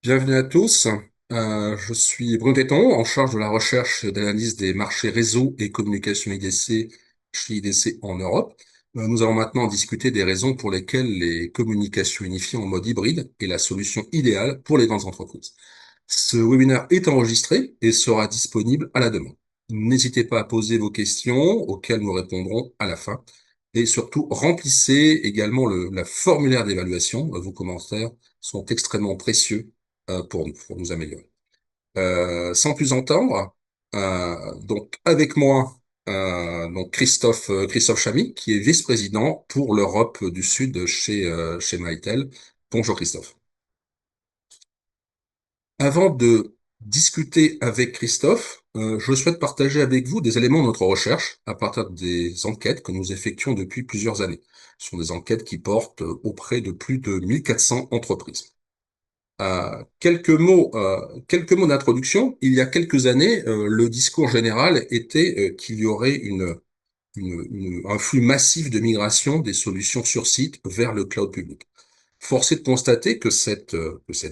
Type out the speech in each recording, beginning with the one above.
Bienvenue à tous. Je suis Bruno Téton, en charge de la recherche et d'analyse des marchés réseau et communication IDC chez IDC en Europe. Nous allons maintenant discuter des raisons pour lesquelles les communications unifiées en mode hybride est la solution idéale pour les grandes entreprises. Ce webinaire est enregistré et sera disponible à la demande. N'hésitez pas à poser vos questions auxquelles nous répondrons à la fin. Et surtout, remplissez également la formulaire d'évaluation. Vos commentaires sont extrêmement précieux pour nous améliorer. Sans plus entendre, donc avec moi, donc Christophe Chamy, qui est vice-président pour l'Europe du Sud chez Mitel. Bonjour Christophe. Avant de discuter avec Christophe, je souhaite partager avec vous des éléments de notre recherche à partir des enquêtes que nous effectuons depuis plusieurs années. Ce sont des enquêtes qui portent auprès de plus de 1400 entreprises. Quelques mots d'introduction. Il y a quelques années, le discours général était qu'il y aurait un flux massif de migration des solutions sur site vers le cloud public. Force est de constater que cette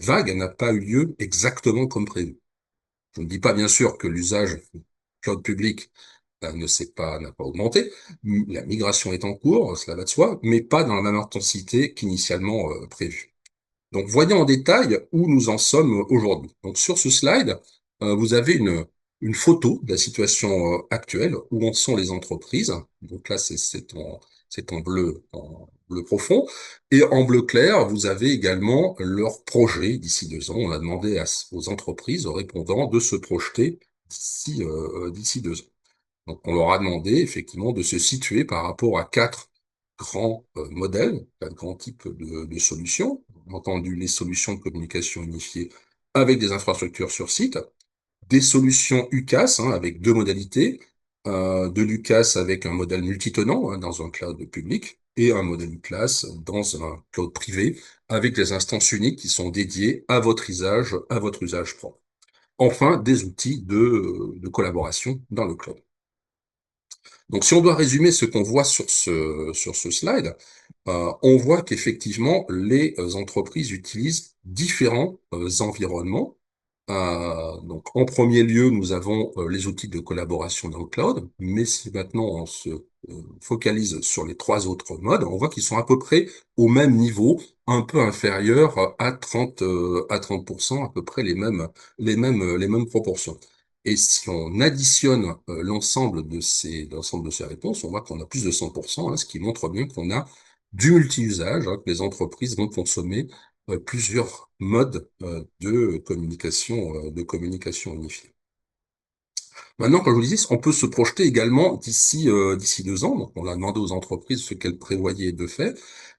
vague n'a pas eu lieu exactement comme prévu. Je ne dis pas bien sûr que l'usage du cloud public n'a pas augmenté. La migration est en cours, cela va de soi, mais pas dans la même intensité qu'initialement prévu. Donc, voyons en détail où nous en sommes aujourd'hui. Donc, sur ce slide, vous avez une photo de la situation actuelle, où en sont les entreprises. Donc là, c'est en bleu profond. Et en bleu clair, vous avez également leur projet d'ici 2 ans. On a demandé aux entreprises, aux répondants, de se projeter d'ici 2 ans. Donc, on leur a demandé effectivement de se situer par rapport à quatre grands modèles, quatre grands types de solutions. Entendu, les solutions de communication unifiées avec des infrastructures sur site, des solutions UCaaS avec deux modalités, de l'UCaaS avec un modèle multitenant dans un cloud public et un modèle UCaaS dans un cloud privé avec des instances uniques qui sont dédiées à votre usage propre. Enfin, des outils de collaboration dans le cloud. Donc, si on doit résumer ce qu'on voit sur ce slide, on voit qu'effectivement, les entreprises utilisent différents environnements. Donc, en premier lieu, nous avons les outils de collaboration dans le cloud, mais si maintenant on se focalise sur les trois autres modes, on voit qu'ils sont à peu près au même niveau, un peu inférieur à 30%, à peu près les mêmes proportions. Et si on additionne l'ensemble de ces réponses, on voit qu'on a plus de 100%, ce qui montre bien qu'on a du multi-usage, que les entreprises vont consommer plusieurs modes de communication unifiée. Maintenant, comme je vous le disais, on peut se projeter également d'ici 2 ans. Donc, on a demandé aux entreprises ce qu'elles prévoyaient de faire,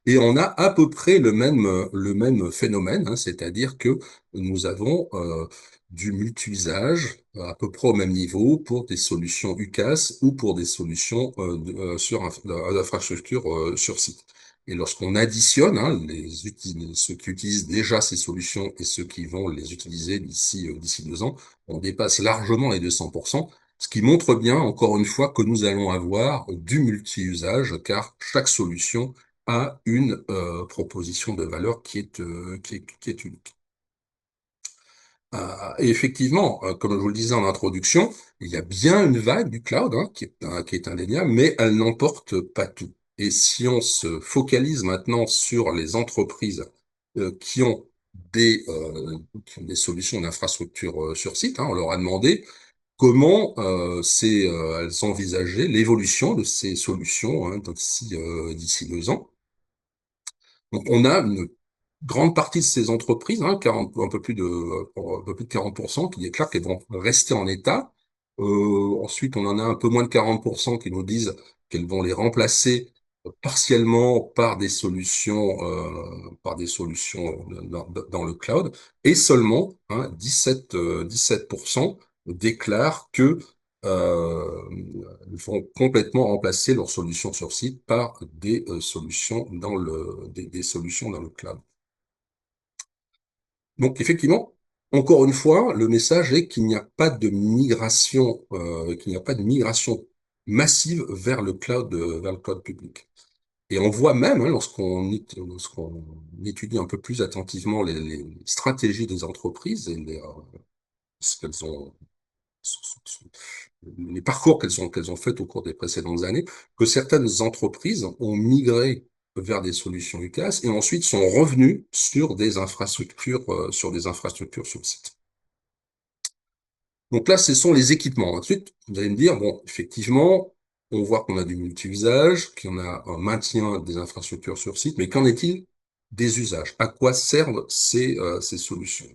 et on a à peu près le même phénomène, c'est-à-dire que nous avons du multi-usage à peu près au même niveau pour des solutions UCaaS ou pour des solutions d'infrastructure sur site. Et lorsqu'on additionne ceux qui utilisent déjà ces solutions et ceux qui vont les utiliser d'ici 2 ans, on dépasse largement les 200%, ce qui montre bien, encore une fois, que nous allons avoir du multi-usage, car chaque solution a une proposition de valeur qui est unique. Et effectivement, comme je vous le disais en introduction, il y a bien une vague du cloud qui est indéniable, mais elle n'emporte pas tout. Et si on se focalise maintenant sur les entreprises qui ont des solutions d'infrastructure sur site, on leur a demandé comment elles envisageaient l'évolution de ces solutions d'ici 2 ans. Donc, on a une grande partie de ces entreprises, 40, un peu plus de 40%, qui déclarent qu'elles vont rester en état. Ensuite, on en a un peu moins de 40% qui nous disent qu'elles vont les remplacer partiellement par des solutions dans le cloud, et seulement 17% déclarent que ils vont complètement remplacer leurs solutions sur site par des solutions dans le cloud. Donc effectivement, encore une fois, le message est qu'il n'y a pas de migration massive vers le cloud public. Et on voit même, hein, lorsqu'on étudie un peu plus attentivement les stratégies des entreprises et ce qu'elles ont, les parcours qu'elles ont fait au cours des précédentes années, que certaines entreprises ont migré vers des solutions UCaaS et ensuite sont revenues sur des infrastructures sur site. Donc là, ce sont les équipements. Ensuite, vous allez me dire, bon, effectivement, on voit qu'on a du multi-usage, qu'on a un maintien des infrastructures sur site, mais qu'en est-il des usages? À quoi servent ces solutions?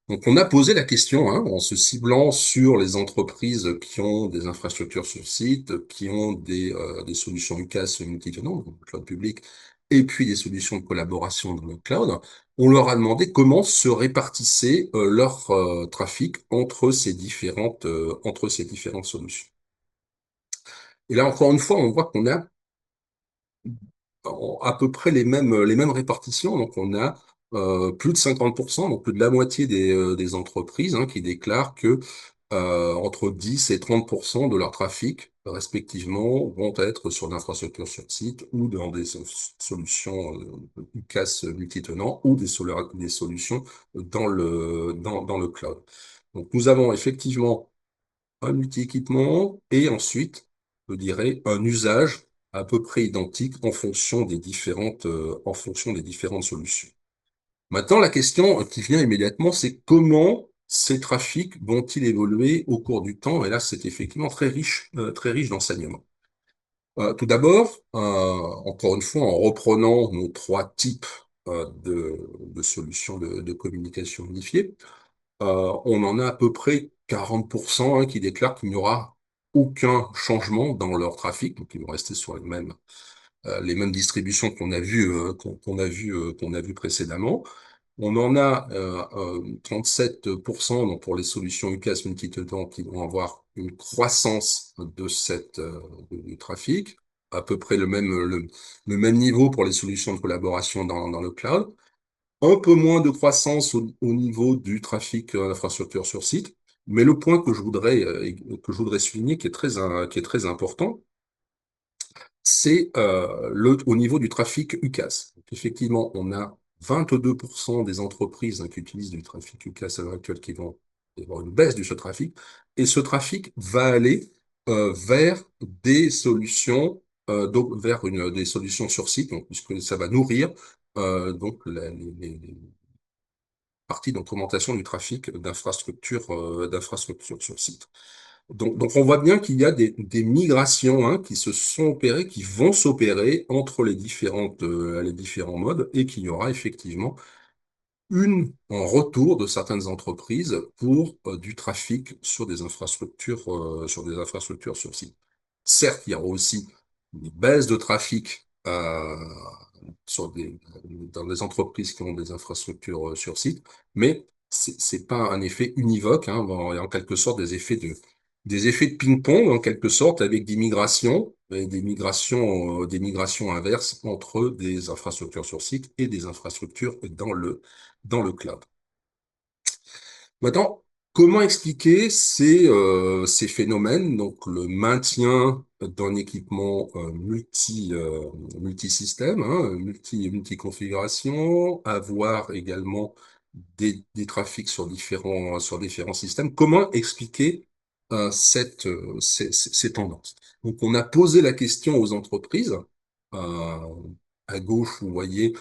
Donc, on a posé la question, hein, en se ciblant sur les entreprises qui ont des infrastructures sur site, qui ont des solutions UCaaS multi-tenants, donc le cloud public, et puis des solutions de collaboration dans le cloud. On leur a demandé comment se répartissait leur trafic entre ces différentes solutions. Et là, encore une fois, on voit qu'on a à peu près les mêmes répartitions. Donc, on a plus de 50%, donc plus de la moitié des entreprises qui déclarent que entre 10 et 30% de leur trafic, respectivement, vont être sur l'infrastructure sur site ou dans des solutions UCaaS multitenants ou des solutions dans le cloud. Donc, nous avons effectivement un multi-équipement et ensuite, je dirais, un usage à peu près identique en fonction des différentes solutions. Maintenant, la question qui vient immédiatement, c'est comment ces trafics vont-ils évoluer au cours du temps? Et là, c'est effectivement très riche d'enseignements. Tout d'abord, encore une fois, en reprenant nos trois types de solutions de communication unifiée, on en a à peu près 40% qui déclarent qu'il n'y aura aucun changement dans leur trafic, donc ils vont rester sur les mêmes distributions qu'on a vu précédemment. On en a 37% donc pour les solutions UCaaS multi-tenants qui vont avoir une croissance du trafic, à peu près le même niveau pour les solutions de collaboration dans le cloud. Un peu moins de croissance au niveau du trafic d'infrastructure sur site. Mais le point que je voudrais souligner, qui est très important, c'est au niveau du trafic UCaaS. Donc, effectivement, on a 22% des entreprises qui utilisent du trafic UCaaS à l'heure actuelle qui vont avoir une baisse de ce trafic. Et ce trafic va aller vers des solutions, donc vers des solutions sur site, donc, puisque ça va nourrir donc les partie d'augmentation du trafic d'infrastructures sur site. Donc on voit bien qu'il y a des migrations qui se sont opérées, qui vont s'opérer entre les différents modes et qu'il y aura effectivement un retour de certaines entreprises pour du trafic sur des infrastructures sur site. Certes, il y aura aussi des baisses de trafic dans des entreprises qui ont des infrastructures sur site, mais c'est pas un effet univoque. Bon, il y a en quelque sorte des effets de ping-pong, en quelque sorte, avec des migrations, et des migrations inverses entre des infrastructures sur site et des infrastructures dans le cloud. Maintenant, comment expliquer ces phénomènes, donc le maintien d'un équipement multisystème, multi-configuration, avoir également des trafics sur différents systèmes. Comment expliquer ces tendances? Donc, on a posé la question aux entreprises. Euh, à gauche, vous voyez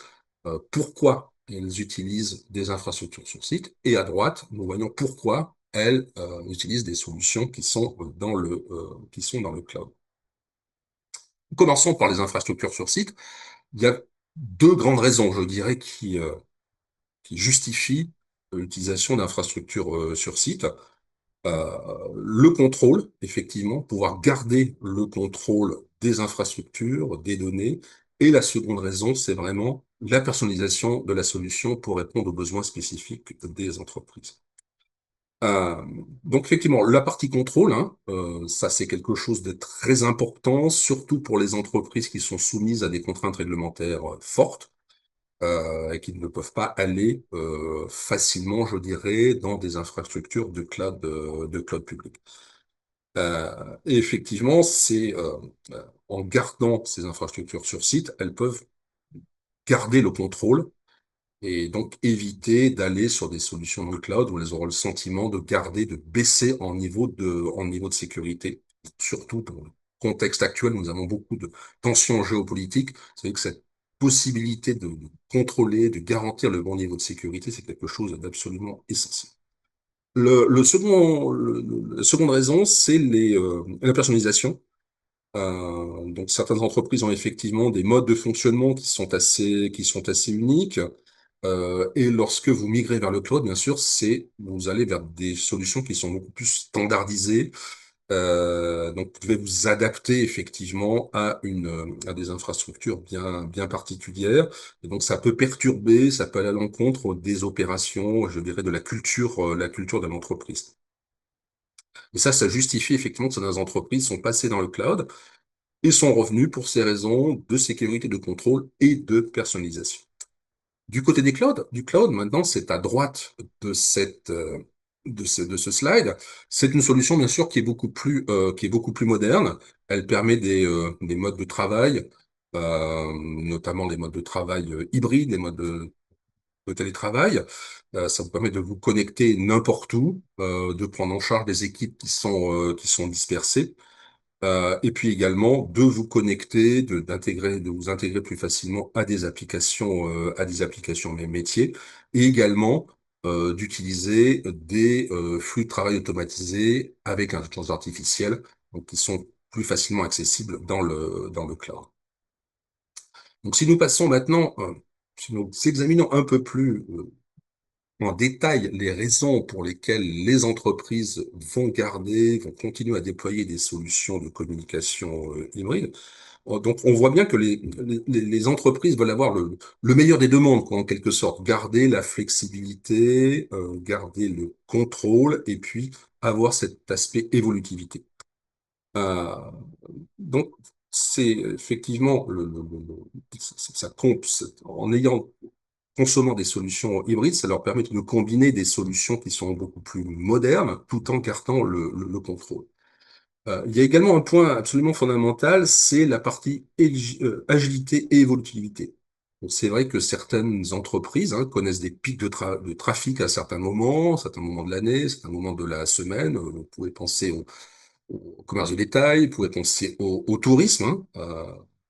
pourquoi elles utilisent des infrastructures sur site, et à droite, nous voyons pourquoi elles utilisent des solutions qui sont dans le cloud. Commençons par les infrastructures sur site. Il y a deux grandes raisons, je dirais, qui justifient l'utilisation d'infrastructures sur site. Le contrôle, effectivement, pouvoir garder le contrôle des infrastructures, des données. Et la seconde raison, c'est vraiment la personnalisation de la solution pour répondre aux besoins spécifiques des entreprises. Euh, donc effectivement, la partie contrôle, ça c'est quelque chose de très important, surtout pour les entreprises qui sont soumises à des contraintes réglementaires fortes et qui ne peuvent pas aller facilement, je dirais, dans des infrastructures de cloud public. Et effectivement, en gardant ces infrastructures sur site, elles peuvent garder le contrôle et donc éviter d'aller sur des solutions dans le cloud où elles auront le sentiment de garder, de baisser en niveau de sécurité. Surtout dans le contexte actuel, nous avons beaucoup de tensions géopolitiques. C'est vrai que cette possibilité de contrôler, de garantir le bon niveau de sécurité, c'est quelque chose d'absolument essentiel. La seconde raison, c'est la personnalisation. Donc certaines entreprises ont effectivement des modes de fonctionnement qui sont assez uniques. Et lorsque vous migrez vers le cloud, bien sûr, vous allez vers des solutions qui sont beaucoup plus standardisées. Donc vous devez vous adapter effectivement à des infrastructures bien particulières. Et donc ça peut perturber, ça peut aller à l'encontre des opérations, je dirais, de la culture de l'entreprise. Et ça justifie effectivement que certaines entreprises sont passées dans le cloud et sont revenus pour ces raisons de sécurité, de contrôle et de personnalisation. Du cloud, maintenant, c'est à droite de ce slide. C'est une solution, bien sûr, qui est beaucoup plus moderne. Elle permet des modes de travail, notamment les modes de travail hybrides, les modes de télétravail. Ça vous permet de vous connecter n'importe où, de prendre en charge des équipes qui sont dispersées. Et puis également de vous connecter, de vous intégrer plus facilement à des applications métiers, et également d'utiliser des flux de travail automatisés avec intelligence artificielle, donc qui sont plus facilement accessibles dans le cloud. Donc si nous passons maintenant, si nous examinons un peu plus en détail les raisons pour lesquelles les entreprises vont continuer à déployer des solutions de communication hybride. Donc, on voit bien que les entreprises veulent avoir le meilleur des deux mondes, quoi, en quelque sorte. Garder la flexibilité, garder le contrôle, et puis avoir cet aspect évolutivité. Euh, donc, c'est effectivement ça compte en ayant consommant des solutions hybrides, ça leur permet de combiner des solutions qui sont beaucoup plus modernes, tout en gardant le contrôle. Il y a également un point absolument fondamental, c'est la partie agilité et évolutivité. Donc, c'est vrai que certaines entreprises connaissent des pics de trafic à certains moments de l'année, certains moments de la semaine. Vous pouvez penser au commerce de détail, vous pouvez penser au tourisme.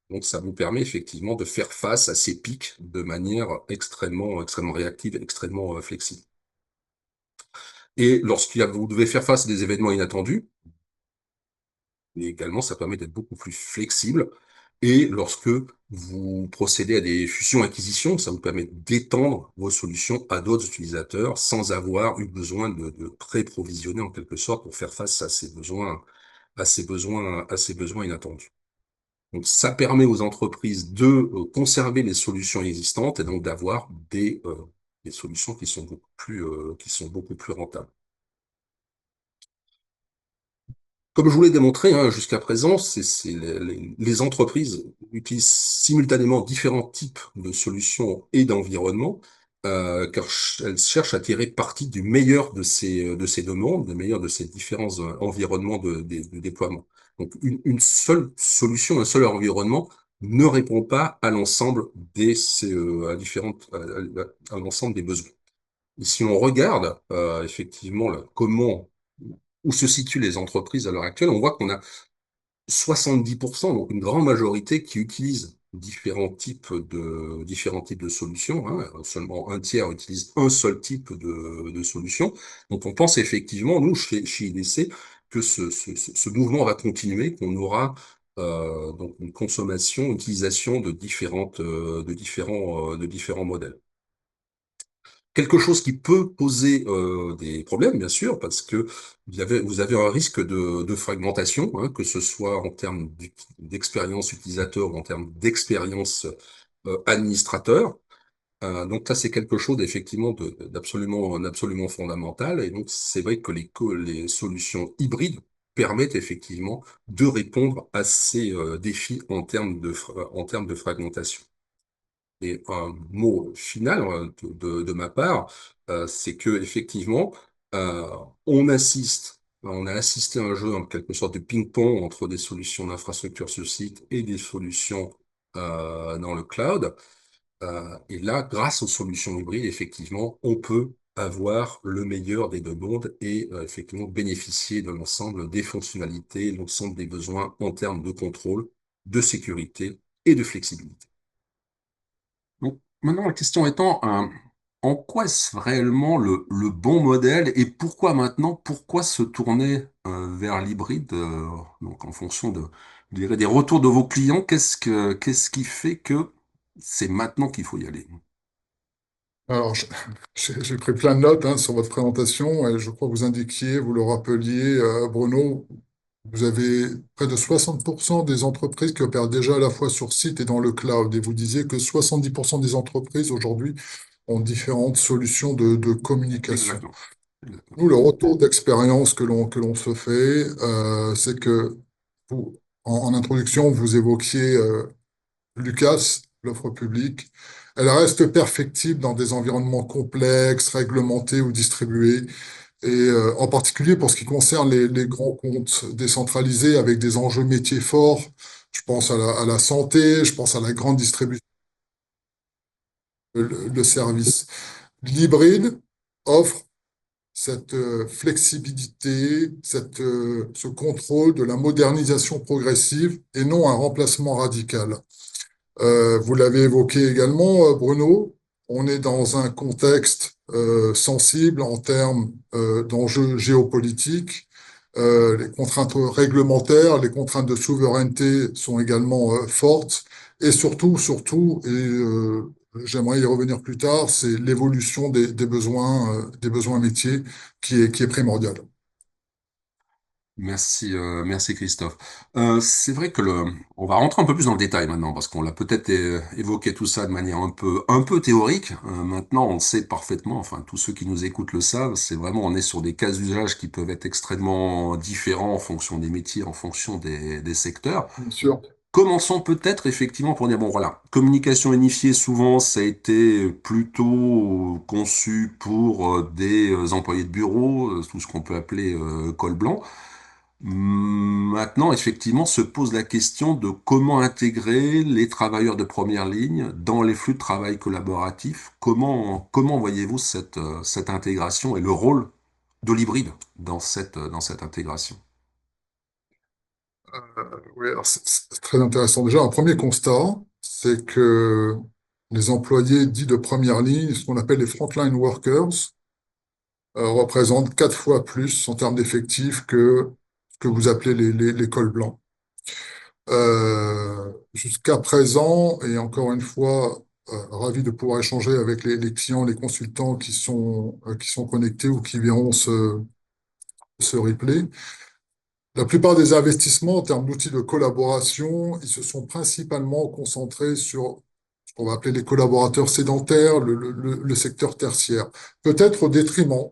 Donc, ça vous permet effectivement de faire face à ces pics de manière extrêmement réactive, extrêmement flexible. Et vous devez faire face à des événements inattendus, et également, ça permet d'être beaucoup plus flexible. Et lorsque vous procédez à des fusions-acquisitions, ça vous permet d'étendre vos solutions à d'autres utilisateurs sans avoir eu besoin de pré-provisionner en quelque sorte pour faire face à ces besoins inattendus. Donc, ça permet aux entreprises de conserver les solutions existantes et donc d'avoir des solutions qui sont beaucoup plus rentables. Comme je vous l'ai démontré jusqu'à présent, les entreprises utilisent simultanément différents types de solutions et d'environnements, car elles cherchent à tirer parti du meilleur de ces demandes, du meilleur de ces différents environnements de déploiement. Donc une seule solution, un seul environnement ne répond pas à l'ensemble à l'ensemble des besoins. Et si on regarde effectivement comment où se situent les entreprises à l'heure actuelle, on voit qu'on a 70%, donc une grande majorité, qui utilisent différents types de solutions. Seulement un tiers utilise un seul type de solution. Donc on pense effectivement, nous, chez IDC, que ce mouvement va continuer, qu'on aura donc une consommation, une utilisation de différents modèles. Quelque chose qui peut poser des problèmes, bien sûr, parce que vous avez un risque de fragmentation, que ce soit en termes d'expérience utilisateur ou en termes d'expérience administrateur. Donc ça, c'est quelque chose effectivement d'absolument fondamental. Et donc c'est vrai que les solutions hybrides permettent effectivement de répondre à ces défis en termes de fragmentation. Et un mot final de ma part, c'est que effectivement, on assiste On a assisté à un jeu en quelque sorte de ping-pong entre des solutions d'infrastructure sur site et des solutions dans le cloud. Et là, grâce aux solutions hybrides, effectivement, on peut avoir le meilleur des deux mondes et effectivement bénéficier de l'ensemble des fonctionnalités, l'ensemble des besoins en termes de contrôle, de sécurité et de flexibilité. Donc, maintenant, la question étant, en quoi est-ce réellement le bon modèle et pourquoi maintenant, pourquoi se tourner vers l'hybride, donc en fonction je dirais, des retours de vos clients, qu'est-ce qui fait que c'est maintenant qu'il faut y aller? Alors, j'ai pris plein de notes hein, sur votre présentation et je crois que vous indiquiez, vous le rappeliez, Bruno, vous avez près de 60% des entreprises qui opèrent déjà à la fois sur site et dans le cloud. Et vous disiez que 70% des entreprises aujourd'hui ont différentes solutions de communication. Exactement. Exactement. Nous, le retour d'expérience que l'on se fait, c'est que en introduction, vous évoquiez Lucas, l'offre publique, elle reste perfectible dans des environnements complexes, réglementés ou distribués, et en particulier pour ce qui concerne les grands comptes décentralisés avec des enjeux métiers forts. Je pense à la santé, je pense à la grande distribution, le service. L'hybride offre cette flexibilité, ce contrôle de la modernisation progressive et non un remplacement radical. Vous l'avez évoqué également, Bruno, on est dans un contexte sensible en termes d'enjeux géopolitiques. Les contraintes réglementaires, les contraintes de souveraineté sont également fortes. Et surtout, et j'aimerais y revenir plus tard, c'est l'évolution des besoins métiers qui est primordiale. Merci, merci Christophe. C'est vrai que on va rentrer un peu plus dans le détail maintenant parce qu'on l'a peut-être évoqué tout ça de manière un peu théorique. Maintenant, on le sait parfaitement. Enfin, tous ceux qui nous écoutent le savent. C'est vraiment, on est sur des cas d'usage qui peuvent être extrêmement différents en fonction des métiers, en fonction des secteurs. Bien sûr. Commençons peut-être effectivement pour dire bon voilà, communication unifiée souvent ça a été plutôt conçu pour des employés de bureau, tout ce qu'on peut appeler col blanc. Maintenant, effectivement, se pose la question de comment intégrer les travailleurs de première ligne dans les flux de travail collaboratifs. Comment voyez-vous cette intégration et le rôle de l'hybride dans cette intégration? Oui, alors c'est très intéressant. Déjà, un premier constat, c'est que les employés dits de première ligne, ce qu'on appelle les frontline workers, représentent 4 fois plus en termes d'effectifs que ce que vous appelez les cols blancs. Jusqu'à présent, et encore une fois, ravi de pouvoir échanger avec les clients, les consultants qui sont connectés ou qui verront ce replay. La plupart des investissements en termes d'outils de collaboration, ils se sont principalement concentrés sur ce qu'on va appeler les collaborateurs sédentaires, le secteur tertiaire, peut-être au détriment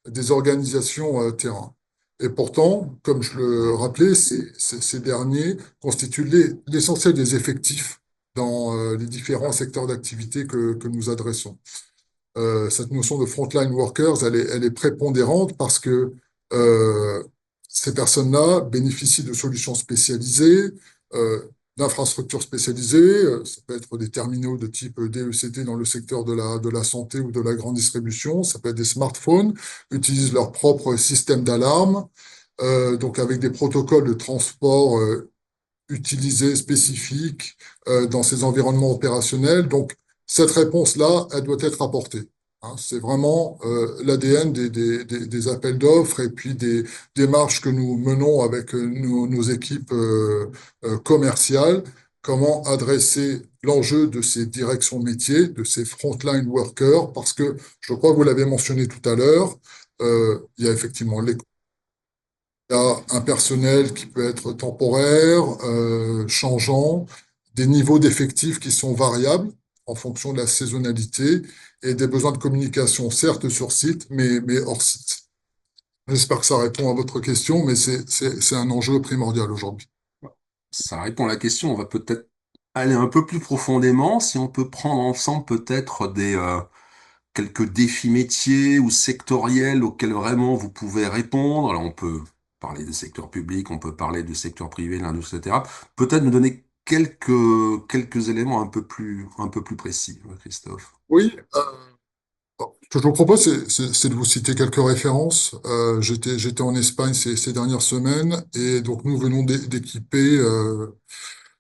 des organisations terrain. Et pourtant, comme je le rappelais, ces derniers constituent l'essentiel des effectifs dans les différents secteurs d'activité que nous adressons. Cette notion de frontline workers, elle est prépondérante parce que euh, ces personnes-là bénéficient de solutions spécialisées, euh, d'infrastructures spécialisées. Ça peut être des terminaux de type DECT dans le secteur de la santé ou de la grande distribution. Ça peut être des smartphones, utilisent leur propre système d'alarme, donc avec des protocoles de transport utilisés, spécifiques dans ces environnements opérationnels. Donc, cette réponse-là, elle doit être apportée. Hein. C'est vraiment l'ADN des appels d'offres et puis des démarches que nous menons avec nos équipes commerciales. Comment adresser l'enjeu de ces directions métiers, de ces frontline workers, parce que je crois que vous l'avez mentionné tout à l'heure, il y a effectivement il y a un personnel qui peut être temporaire, changeant, des niveaux d'effectifs qui sont variables en fonction de la saisonnalité et des besoins de communication, certes sur site, mais hors site. J'espère que ça répond à votre question, mais c'est un enjeu primordial aujourd'hui. Ça répond à la question. On va peut-être aller un peu plus profondément, si on peut prendre ensemble peut-être quelques défis métiers ou sectoriels auxquels vraiment vous pouvez répondre? Alors, on peut parler des secteurs publics, on peut parler du secteur privé, de l'industrie, etc. Peut-être me donner quelques éléments un peu plus précis, Christophe. Oui, ce que je vous propose, c'est de vous citer quelques références. J'étais en Espagne ces dernières semaines et donc nous venons d'équiper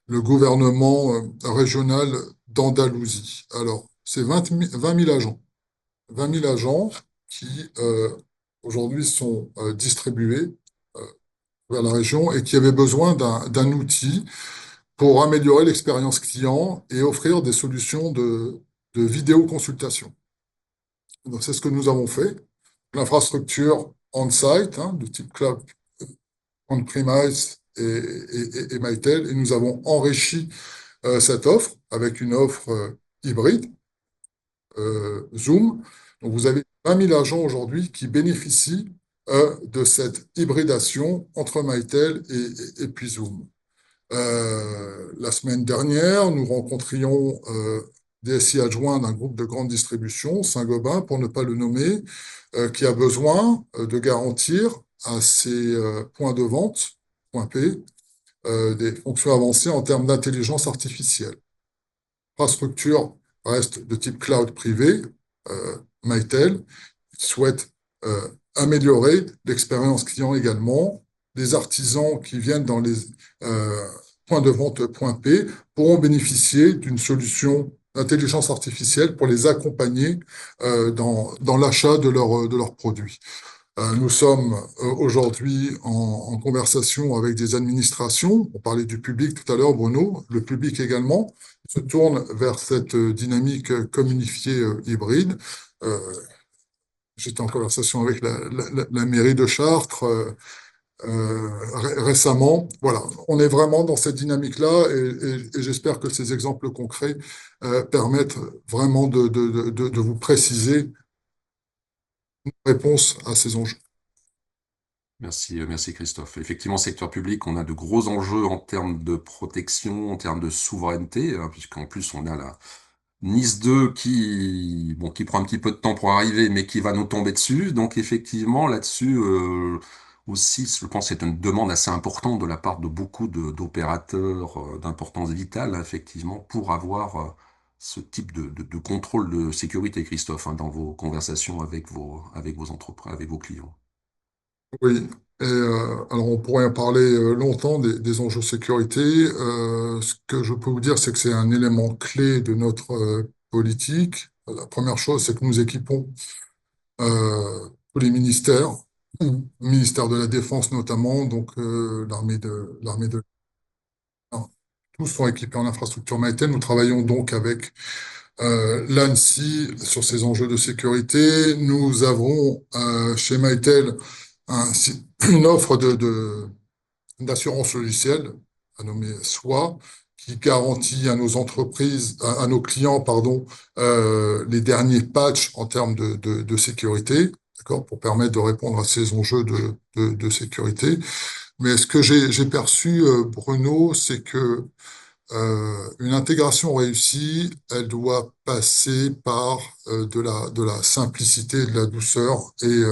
le gouvernement régional d'Andalousie. Alors, c'est 20 000 agents. 20 000 agents qui aujourd'hui sont distribués euh, vers la région et qui avaient besoin d'un outil pour améliorer l'expérience client et offrir des solutions de vidéoconsultation. Donc, c'est ce que nous avons fait. L'infrastructure on-site, hein, de type cloud on-premise et Mitel, et nous avons enrichi cette offre avec une offre hybride, Zoom. Donc, vous avez 20 000 agents aujourd'hui qui bénéficient de cette hybridation entre Mitel et puis Zoom. La semaine dernière, nous rencontrions DSI adjoint d'un groupe de grande distribution, Saint-Gobain, pour ne pas le nommer, qui a besoin de garantir à ses points de vente, point P, des fonctions avancées en termes d'intelligence artificielle. L'infrastructure reste de type cloud privé, Mitel souhaite améliorer l'expérience client également. Les artisans qui viennent dans les points de vente point P pourront bénéficier d'une solution d'intelligence artificielle pour les accompagner dans l'achat de leurs produits. Nous sommes aujourd'hui en conversation avec des administrations. On parlait du public tout à l'heure, Bruno. Le public également se tourne vers cette dynamique communifiée hybride. Euh, J'étais en conversation avec la mairie de Chartres récemment. Voilà, on est vraiment dans cette dynamique-là et j'espère que ces exemples concrets permettent vraiment de vous préciser une réponse à ces enjeux. Merci Christophe. Effectivement, secteur public, on a de gros enjeux en termes de protection, en termes de souveraineté, hein, puisqu'en plus on a la Nice 2 qui prend un petit peu de temps pour arriver, mais qui va nous tomber dessus. Donc effectivement, là-dessus aussi, je pense que c'est une demande assez importante de la part de beaucoup d'opérateurs d'importance vitale, hein, effectivement, pour avoir ce type de contrôle de sécurité, Christophe, hein, dans vos conversations avec vos entreprises, avec vos clients. Oui, et alors on pourrait en parler longtemps des enjeux de sécurité. Ce que je peux vous dire, c'est que c'est un élément clé de notre politique. La première chose, c'est que nous équipons tous les ministères, le ministère de la Défense notamment, donc l'armée de non, tous sont équipés en infrastructure Maïtel. Nous travaillons donc avec l'ANSSI sur ces enjeux de sécurité. Nous avons chez Maïtel une offre d'assurance logicielle, à nommer SOI, qui garantit à nos entreprises, à nos clients, pardon, les derniers patchs en termes de sécurité, d'accord, pour permettre de répondre à ces enjeux de sécurité. Mais ce que j'ai perçu, Bruno, c'est que une intégration réussie, elle doit passer par de la simplicité et de la douceur. Et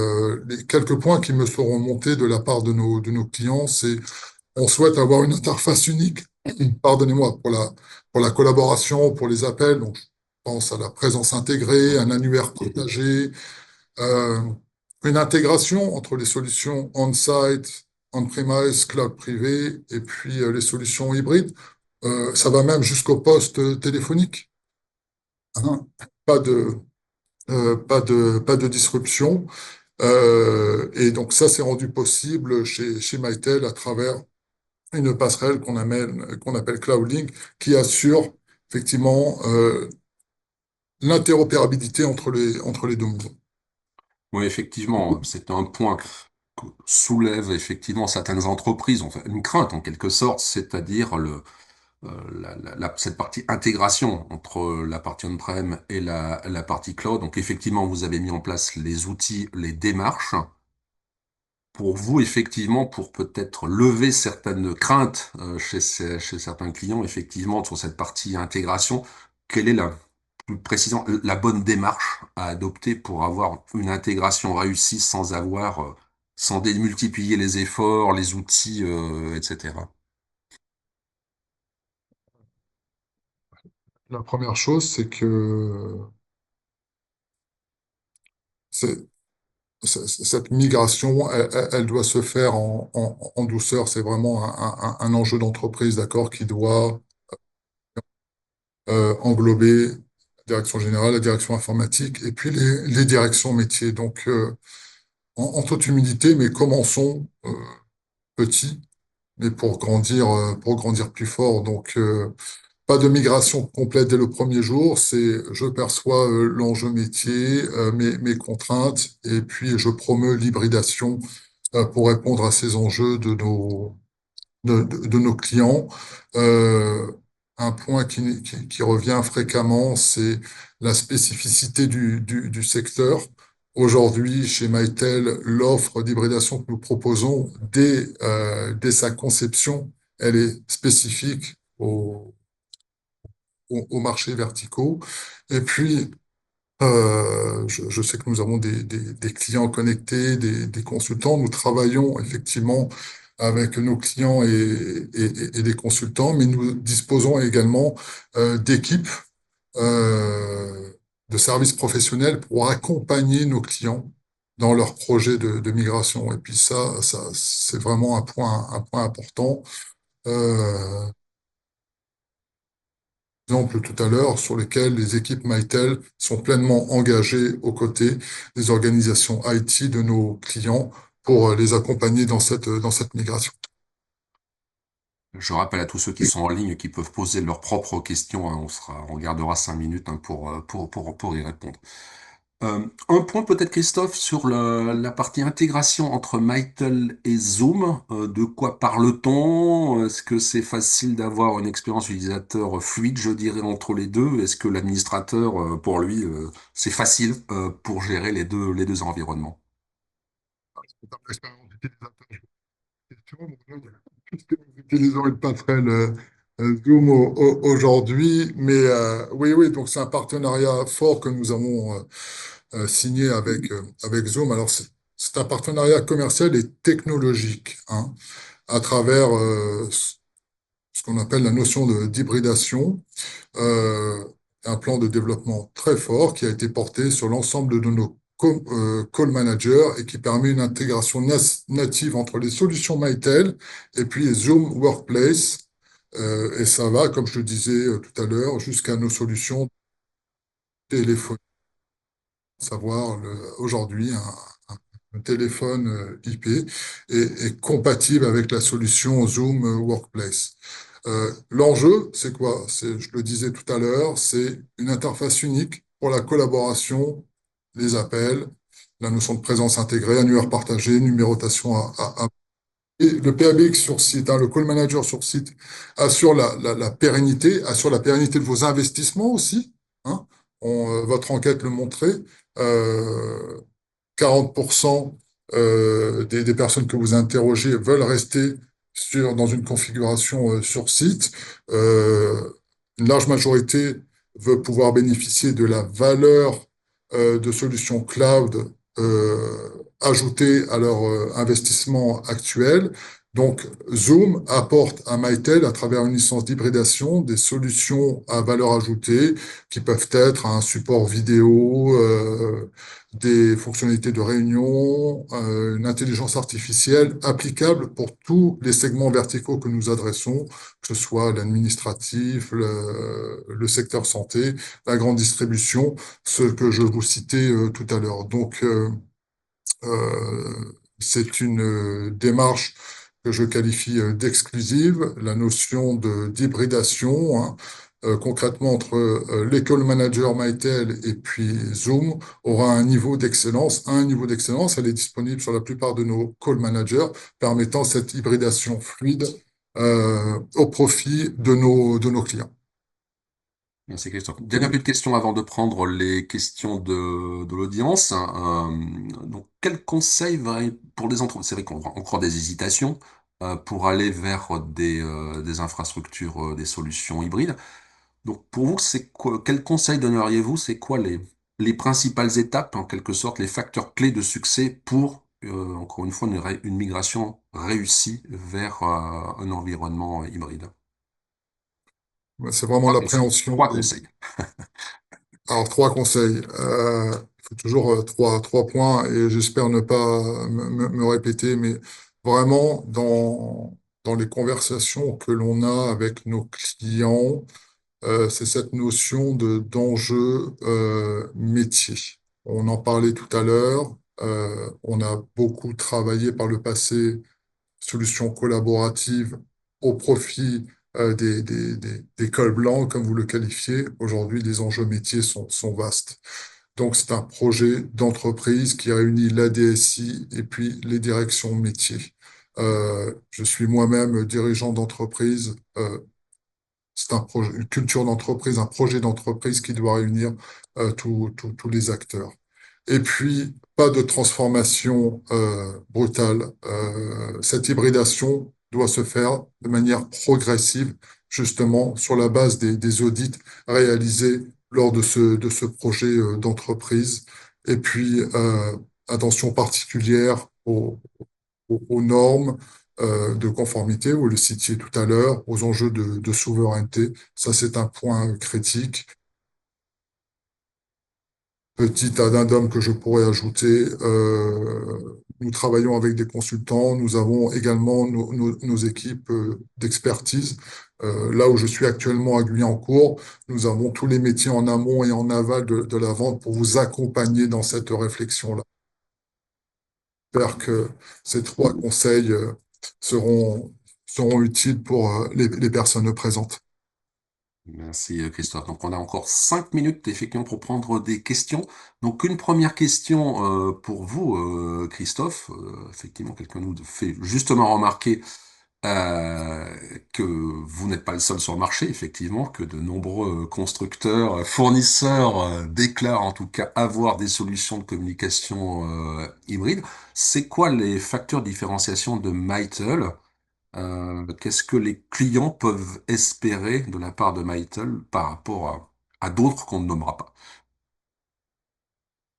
les quelques points qui me seront montés de la part de nos clients, c'est on souhaite avoir une interface unique, pardonnez-moi, pour la collaboration, pour les appels. Donc, je pense à la présence intégrée, un annuaire partagé, euh, une intégration entre les solutions on-site, on-premise, cloud privé, et puis les solutions hybrides. Ça va même jusqu'au poste téléphonique, hein. Pas de, pas de disruption. Et donc ça, c'est rendu possible chez Mitel à travers une passerelle qu'on appelle CloudLink, qui assure effectivement l'interopérabilité entre les deux mondes. Oui, effectivement, c'est un point que soulève effectivement certaines entreprises, enfin une crainte en quelque sorte, c'est-à-dire cette partie intégration entre la partie on-prem et la partie cloud. Donc effectivement, vous avez mis en place les outils, les démarches. Pour vous, effectivement, pour peut-être lever certaines craintes chez certains clients, effectivement, sur cette partie intégration, quelle est la plus précisément la bonne démarche à adopter pour avoir une intégration réussie sans sans démultiplier les efforts, les outils, etc. La première chose, c'est que c'est- cette migration, elle doit se faire en douceur. C'est vraiment un enjeu d'entreprise, d'accord, qui doit englober la direction générale, la direction informatique et puis les directions métiers. Donc, en toute humilité, mais commençons petit, mais pour grandir plus fort. Donc, pas de migration complète dès le premier jour, c'est je perçois l'enjeu métier, mes contraintes, et puis je promeus l'hybridation pour répondre à ces enjeux de nos clients. Euh, un point qui revient fréquemment, c'est la spécificité du secteur. Aujourd'hui, chez Mytel, l'offre d'hybridation que nous proposons dès sa conception, elle est spécifique aux marchés verticaux. Et puis, je sais que nous avons des clients connectés, des consultants. Nous travaillons effectivement avec nos clients et des consultants, mais nous disposons également d'équipes euh, de services professionnels pour accompagner nos clients dans leurs projets de migration. Et puis ça, c'est vraiment un point important. Euh, Exemple tout à l'heure, sur lesquels les équipes Mytel sont pleinement engagées aux côtés des organisations IT de nos clients pour les accompagner dans cette migration. Je rappelle à tous ceux qui sont en ligne qui peuvent poser leurs propres questions, hein. On gardera 5 minutes, hein, pour y répondre. Un point peut-être, Christophe, sur la partie intégration entre Mitel et Zoom. De quoi parle-t-on? Est-ce que c'est facile d'avoir une expérience utilisateur fluide, je dirais, entre les deux? Est-ce que l'administrateur, pour lui, c'est facile pour gérer les deux environnements? Dans l'expérience utilisateur, question, puisque nous utilisons une passerelle Zoom aujourd'hui, mais oui, oui, donc c'est un partenariat fort que nous avons signé avec Zoom. Alors, c'est un partenariat commercial et technologique, hein, à travers ce qu'on appelle la notion d'hybridation, euh, un plan de développement très fort qui a été porté sur l'ensemble de nos call managers et qui permet une intégration native entre les solutions Mytel et puis les Zoom Workplace. Et ça va, comme je le disais tout à l'heure, jusqu'à nos solutions téléphoniques, savoir aujourd'hui un téléphone IP est compatible avec la solution Zoom Workplace. L'enjeu, c'est quoi? Je le disais tout à l'heure, c'est une interface unique pour la collaboration, les appels, la notion de présence intégrée, annuaire partagé, numérotation et le PABX sur site, hein, le call manager sur site, assure assure la pérennité de vos investissements aussi, hein. Votre enquête le montrait. Euh, 40% des personnes que vous interrogez veulent rester dans une configuration sur site. Euh, une large majorité veut pouvoir bénéficier de la valeur de solutions cloud ajoutées à leur investissement actuel. Donc, Zoom apporte à Mitel, à travers une licence d'hybridation, des solutions à valeur ajoutée qui peuvent être un support vidéo, des fonctionnalités de réunion, une intelligence artificielle applicable pour tous les segments verticaux que nous adressons, que ce soit l'administratif, le secteur santé, la grande distribution, ce que je vous citais tout à l'heure. Donc, c'est une démarche que je qualifie d'exclusive, la notion d'hybridation, hein, concrètement entre l'école manager Mytel et puis Zoom aura un niveau d'excellence. Elle est disponible sur la plupart de nos call managers, permettant cette hybridation fluide au profit de nos clients. Merci Christophe. Dernière petite question avant de prendre les questions de l'audience. Donc, quel conseil pour des entreprises? C'est vrai qu'on voit encore des hésitations pour aller vers des infrastructures, des solutions hybrides. Donc pour vous, c'est quoi, quel conseil donneriez-vous? C'est quoi les principales étapes, en quelque sorte, les facteurs clés de succès pour, encore une fois, une migration réussie vers un environnement hybride? C'est vraiment Trois conseils. l'appréhension Trois des. conseils. Alors, trois conseils. Il faut toujours trois points et j'espère ne pas me répéter, mais vraiment dans les conversations que l'on a avec nos clients, c'est cette notion d'enjeu métier. On en parlait tout à l'heure. On a beaucoup travaillé par le passé solutions collaboratives au profit des cols blancs, comme vous le qualifiez. Aujourd'hui, les enjeux métiers sont vastes. Donc, c'est un projet d'entreprise qui réunit la DSI et puis les directions métiers. Je suis moi-même dirigeant d'entreprise. C'est un projet, une culture d'entreprise, un projet d'entreprise qui doit réunir tous les acteurs. Et puis, pas de transformation brutale. Cette hybridation doit se faire de manière progressive, justement sur la base des audits réalisés lors de ce projet d'entreprise. Et puis, attention particulière aux normes de conformité, vous le citiez tout à l'heure, aux enjeux de souveraineté. Ça, c'est un point critique. Petit addendum que je pourrais ajouter, nous travaillons avec des consultants, nous avons également nos équipes d'expertise. Là où je suis actuellement à Guyancourt, nous avons tous les métiers en amont et en aval de la vente pour vous accompagner dans cette réflexion-là. J'espère que ces trois conseils seront, seront utiles pour les personnes présentes. Merci Christophe. Donc on a encore 5 minutes effectivement pour prendre des questions. Donc une première question pour vous Christophe. Effectivement quelqu'un nous fait justement remarquer que vous n'êtes pas le seul sur le marché, effectivement, que de nombreux constructeurs, fournisseurs déclarent en tout cas avoir des solutions de communication hybride. C'est quoi les facteurs de différenciation de Mitel? Qu'est-ce que les clients peuvent espérer de la part de Mitel par rapport à d'autres qu'on ne nommera pas?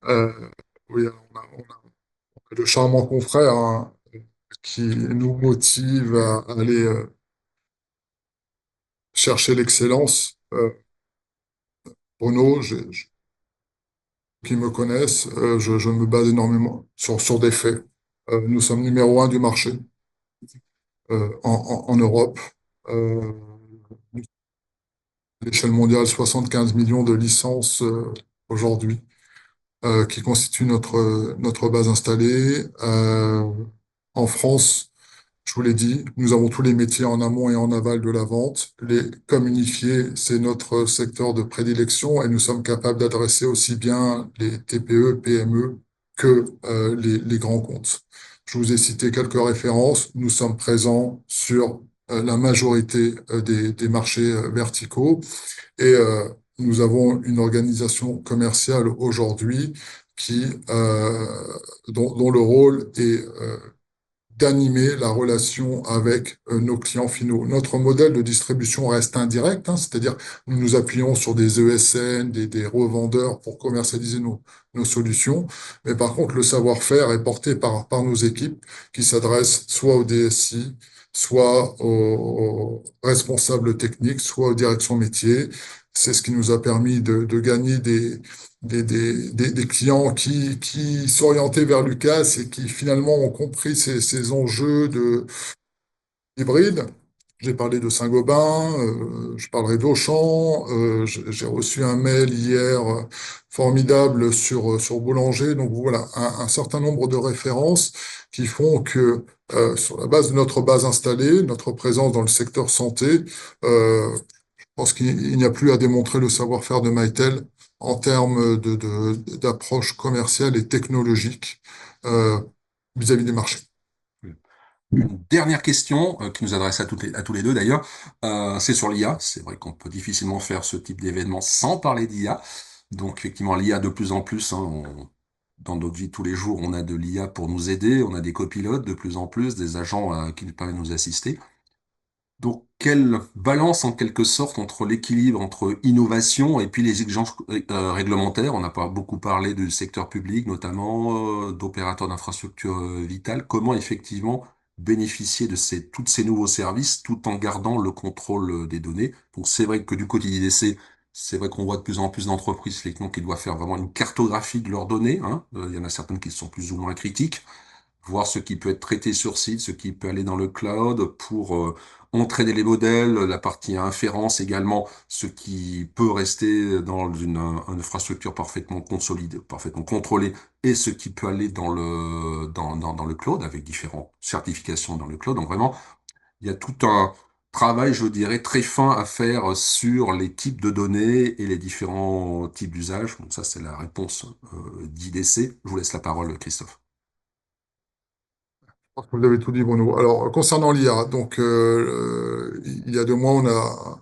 Euh, oui, on a de charmants confrères hein, qui nous motivent à aller chercher l'excellence. Renault, qui me connaissent, je me base énormément sur des faits. Nous sommes numéro un du marché en Europe. Euh, à l'échelle mondiale, 75 millions de licences aujourd'hui, qui constituent notre base installée. En France, je vous l'ai dit, nous avons tous les métiers en amont et en aval de la vente. Les communifiés, c'est notre secteur de prédilection et nous sommes capables d'adresser aussi bien les TPE, PME que les grands comptes. Je vous ai cité quelques références. Nous sommes présents sur la majorité des marchés verticaux et nous avons une organisation commerciale aujourd'hui qui dont le rôle est d'animer la relation avec nos clients finaux. Notre modèle de distribution reste indirect, hein, c'est-à-dire nous nous appuyons sur des ESN, des revendeurs pour commercialiser nos solutions. Mais par contre, le savoir-faire est porté par nos équipes qui s'adressent soit au DSI, soit aux responsables techniques, soit aux directions métiers. C'est ce qui nous a permis de gagner des clients qui s'orientaient vers Lucas et qui finalement ont compris ces enjeux de hybride. J'ai parlé de Saint-Gobain, je parlerai d'Auchan, j'ai reçu un mail hier formidable sur Boulanger. Donc voilà, un certain nombre de références qui font que sur la base de notre base installée, notre présence dans le secteur santé, je pense qu'il n'y a plus à démontrer le savoir-faire de Mitel en termes d'approche commerciale et technologique euh, vis-à-vis du marché. Une dernière question qui nous adresse à tous les deux d'ailleurs, c'est sur l'IA. C'est vrai qu'on peut difficilement faire ce type d'événement sans parler d'IA. Donc effectivement, l'IA de plus en plus, hein, dans notre vie de tous les jours, on a de l'IA pour nous aider, on a des copilotes de plus en plus, des agents qui nous permettent de nous assister. Donc, quelle balance en quelque sorte entre l'équilibre entre innovation et puis les exigences réglementaires? On n'a pas beaucoup parlé du secteur public, notamment d'opérateurs d'infrastructures vitales. Comment effectivement bénéficier de tous ces nouveaux services tout en gardant le contrôle des données? Donc, c'est vrai que du côté d'IDC, c'est vrai qu'on voit de plus en plus d'entreprises effectivement qui doivent faire vraiment une cartographie de leurs données, hein. Il y en a certaines qui sont plus ou moins critiques, voir ce qui peut être traité sur site, ce qui peut aller dans le cloud pour entraîner les modèles, la partie inférence également, ce qui peut rester dans une infrastructure parfaitement consolidée, parfaitement contrôlée, et ce qui peut aller dans le cloud avec différentes certifications dans le cloud. Donc vraiment, il y a tout un travail, je dirais, très fin à faire sur les types de données et les différents types d'usages. Donc ça, c'est la réponse d'IDC. Je vous laisse la parole, Christophe. Je pense que vous avez tout dit, Bruno. Alors, concernant l'IA, donc, il y a 2 mois,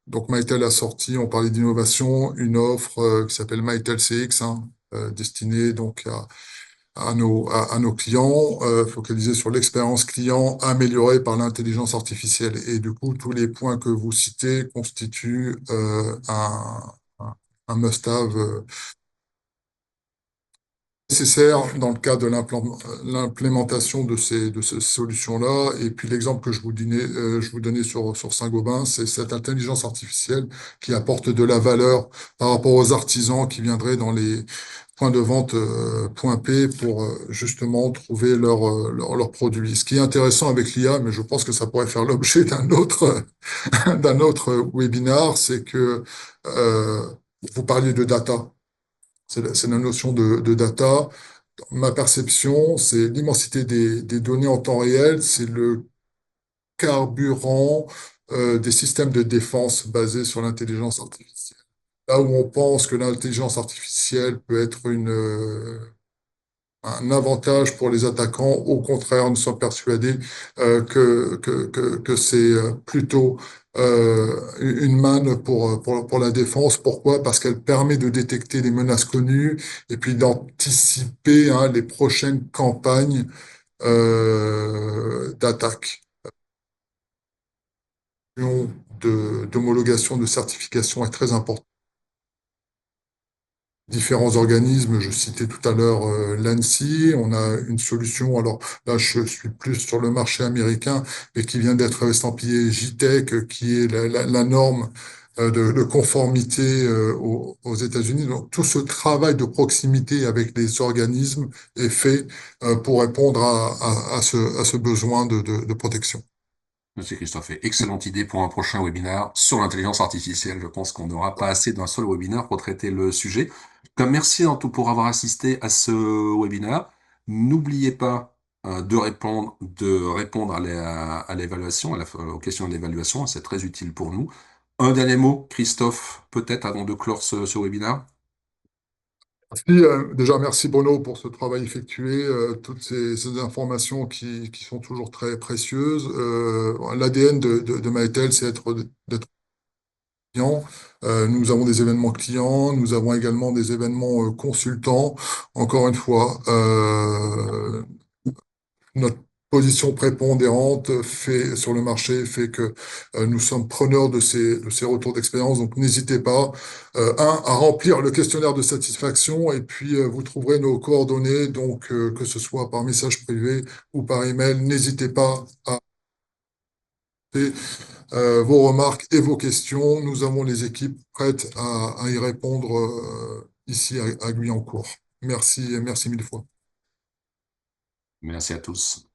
donc Mytel a sorti, on parlait d'innovation, une offre qui s'appelle Mytel CX, hein, destinée donc à nos clients, focalisée sur l'expérience client améliorée par l'intelligence artificielle. Et du coup, tous les points que vous citez constituent un must-have nécessaire dans le cadre de l'implémentation de ces solutions-là. Et puis l'exemple que je vous donnais sur Saint-Gobain, c'est cette intelligence artificielle qui apporte de la valeur par rapport aux artisans qui viendraient dans les points de vente point P pour justement trouver leurs produits. Ce qui est intéressant avec l'IA, mais je pense que ça pourrait faire l'objet d'un autre webinaire, c'est que euh, vous parliez de data. C'est la notion de data. Ma perception, c'est l'immensité des données en temps réel, c'est le carburant des systèmes de défense basés sur l'intelligence artificielle. Là où on pense que l'intelligence artificielle peut être un avantage pour les attaquants. Au contraire, nous sommes persuadés que c'est plutôt une manne pour la défense. Pourquoi? Parce qu'elle permet de détecter les menaces connues et puis d'anticiper hein, les prochaines campagnes d'attaque. D'homologation, de certification est très importante. Différents organismes. Je citais tout à l'heure l'ANSI. On a une solution. Alors là, je suis plus sur le marché américain, mais qui vient d'être estampillé JTEC, qui est la norme de conformité aux États-Unis. Donc tout ce travail de proximité avec les organismes est fait pour répondre à ce besoin de protection. Monsieur Christophe, excellente idée pour un prochain webinaire sur l'intelligence artificielle. Je pense qu'on n'aura pas assez d'un seul webinaire pour traiter le sujet. Comme merci en tout pour avoir assisté à ce webinaire. N'oubliez pas de répondre à l'évaluation, aux questions de l'évaluation. C'est très utile pour nous. Un dernier mot, Christophe, peut-être avant de clore ce webinaire. Merci, déjà, merci Bruno pour ce travail effectué, toutes ces informations qui sont toujours très précieuses. L'ADN de Maëtel, c'est d'être client. Nous avons des événements clients, nous avons également des événements consultants. Encore une fois, notre position prépondérante sur le marché fait que nous sommes preneurs de ces retours d'expérience. Donc, n'hésitez pas, à remplir le questionnaire de satisfaction et puis vous trouverez nos coordonnées. Donc, que ce soit par message privé ou par email, n'hésitez pas à faire vos remarques et vos questions. Nous avons les équipes prêtes à y répondre ici à Guyancourt. Merci, merci mille fois. Merci à tous.